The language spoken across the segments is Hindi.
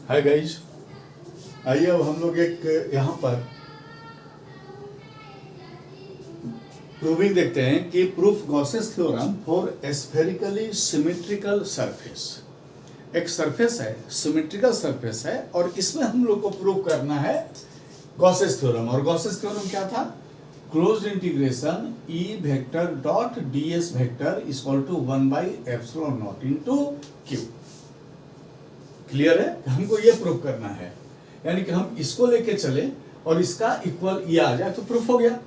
हाय गाइज, आइए अब हम लोग एक यहाँ पर प्रूविंग देखते हैं कि proof Gauss's theorem for spherically symmetrical surface. एक सरफेस है, सिमेट्रिकल सरफेस है, और इसमें हम लोग को प्रूव करना है गॉसेस थ्योरम। और गॉसेस थ्योरम क्या था? Closed integration E vector dot ds vector is equal to 1/ε0 into Q। Clear है? हमको ये प्रूव करना है, यानी कि हम इसको लेके चले और इसका इक्वल ये आ जाए तो प्रूफ हो गया।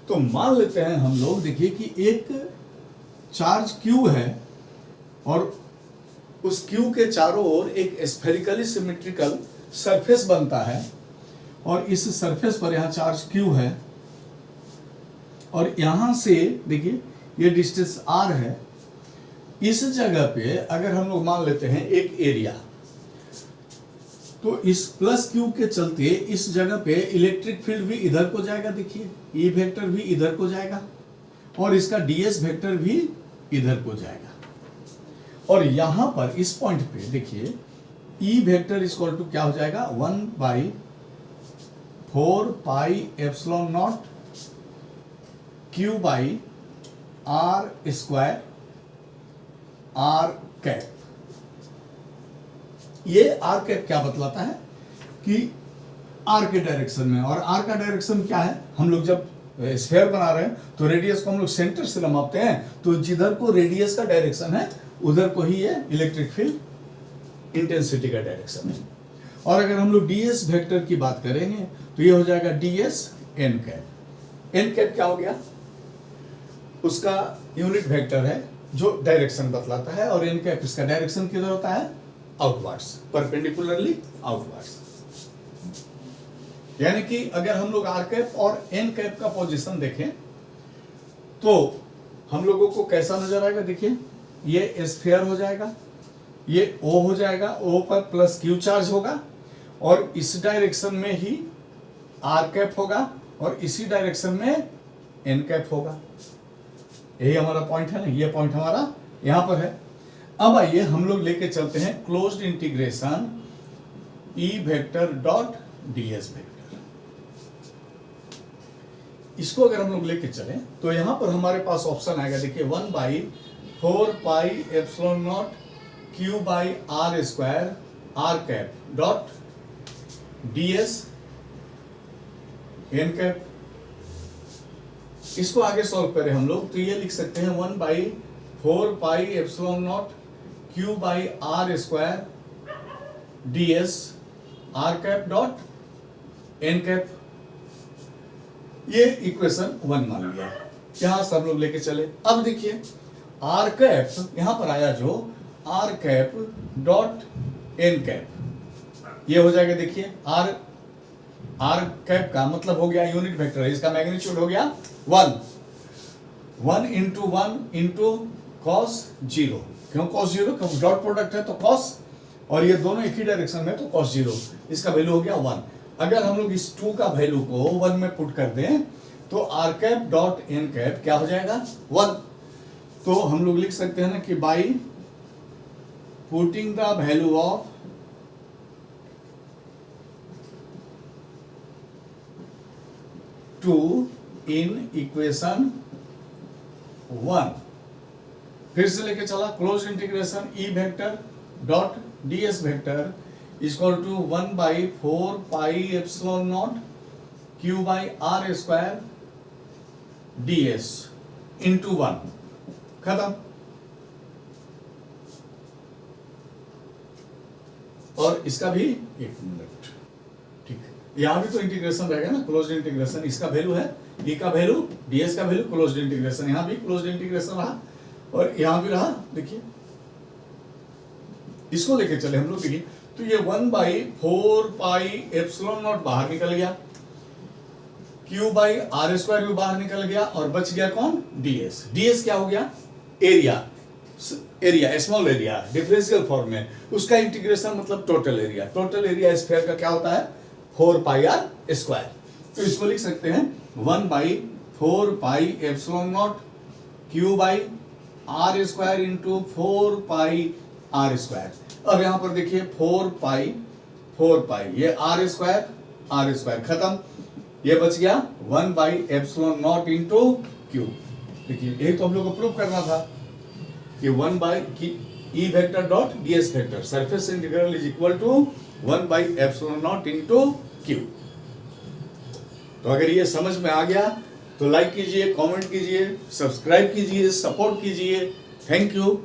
तो मान लेते हैं हम लोग, देखिए कि एक चार्ज Q है और उस Q के चारों ओर एक स्फेरिकली सिमेट्रिकल सरफेस बनता है, और इस सरफेस पर यहाँ चार्ज Q है, और यहां से देखिए ये डिस्टेंस R है। इस जगह पे अगर हम लोग मान लेते हैं एक एरिया, तो इस प्लस Q के चलते इस जगह पे इलेक्ट्रिक फील्ड भी इधर को जाएगा। देखिए E वेक्टर भी इधर को जाएगा और इसका ds वेक्टर भी इधर को जाएगा। और यहां पर इस पॉइंट पे देखिए E वेक्टर इक्वल टू क्या हो जाएगा? 1/4πε0 Q by R square R cap. ये R कैप क्या बतलाता है कि R के डायरेक्शन में, और R का डायरेक्शन क्या है? हम लोग जब स्फीयर बना रहे हैं तो रेडियस को हम लोग सेंटर से मापते हैं, तो जिधर को रेडियस का डायरेक्शन है उधर को ही ये इलेक्ट्रिक फील्ड इंटेंसिटी का डायरेक्शन है। और अगर हम लोग ds वेक्टर की बात करेंगे तो ये हो जाएगा ds n cap. n cap क्या हो गया? उसका यूनिट वेक्टर है जो डायरेक्शन बतलाता है, और n कैप इसका डायरेक्शन किधर होता है? Outwards, perpendicularly outwards. यानी कि अगर हम लोग r कैप और n कैप का पोजीशन देखें तो हम लोगों को कैसा नजर आएगा? देखिए ये स्फीयर हो जाएगा, ये O हो जाएगा, O पर प्लस Q चार्ज होगा, और इस डायरेक्शन में ही r कैप होगा, और इसी डायरेक्शन में n कैप होगा। यही हमारा पॉइंट है ना, ये पॉइंट हमारा यहां पर है। अब आइए हम लोग लेके चलते हैं closed integration E vector dot ds vector. इसको अगर हम लोग लेके चलें तो यहां पर हमारे पास ऑप्शन आएगा, देखिए 1/4πε0 Q by R square R cap dot ds n cap. इसको आगे सॉल्व करें हम लोग तो ये लिख सकते हैं 1/4πε0 Q by R square ds R cap dot n cap. ये इक्वेशन 1 मान लिया, यहां से हम लोग लेके चले। अब देखिए R कैप यहां पर आया जो R cap dot n cap, ये हो जाएगा। देखिए R कैप का मतलब हो गया यूनिट वेक्टर है, इसका मैग्नीट्यूड हो गया 1 इंटू 1 इंटू cos 0। क्यों cos 0? क्योंकि डॉट प्रोडक्ट है तो cos, और ये दोनों एक ही डायरेक्शन में तो cos 0, इसका वैल्यू हो गया 1। अगर हम लोग इस 2 का वैल्यू को 1 में पुट कर दें तो r cap dot n cap क्या हो जाएगा? 1। तो हम लोग लिख सकते हैं ना कि by putting the value of two in equation 1, फिर से लेके चला close integration E vector dot ds vector equal to 1/4πε0 Q by R square ds into 1। खत्म। और इसका भी 1 मिनट, ठीक है, यहां भी तो इंटीग्रेशन रहेगा ना, क्लोज्ड इंटीग्रेशन। इसका वैल्यू है E का वैल्यु, ds का वैल्यू, क्लोज्ड इंटीग्रेशन। यहां भी क्लोज्ड इंटीग्रेशन रहा और यहां भी रहा। देखिए इसको लेके चले हम लोग, देखिए तो ये 1/4πε0 बाहर निकल गया, Q बाई R स्क्वायर भी बाहर निकल गया, और बच गया कौन? ds। ds क्या हो गया? Area, small area, differential form में उसका इंटीग्रेशन मतलब total area. Total area sphere का क्या होता है? 4πr square. तो इसको लिख सकते हैं 1/4πε0 Q by R square into 4πr square. अब यहां पर देखिए 4 पाई 4 पाई, ये आर स्क्वायर खत्म, ये बच गया 1 by epsilon naught into Q. देखिए यही तो हम लोग को प्रूव करना था कि 1 बाई की E vector dot DS vector surface integral is equal to 1 by epsilon naught into Q. तो अगर ये समझ में आ गया तो लाइक कीजिए, कमेंट कीजिए, सब्सक्राइब कीजिए, सपोर्ट कीजिए। Thank you.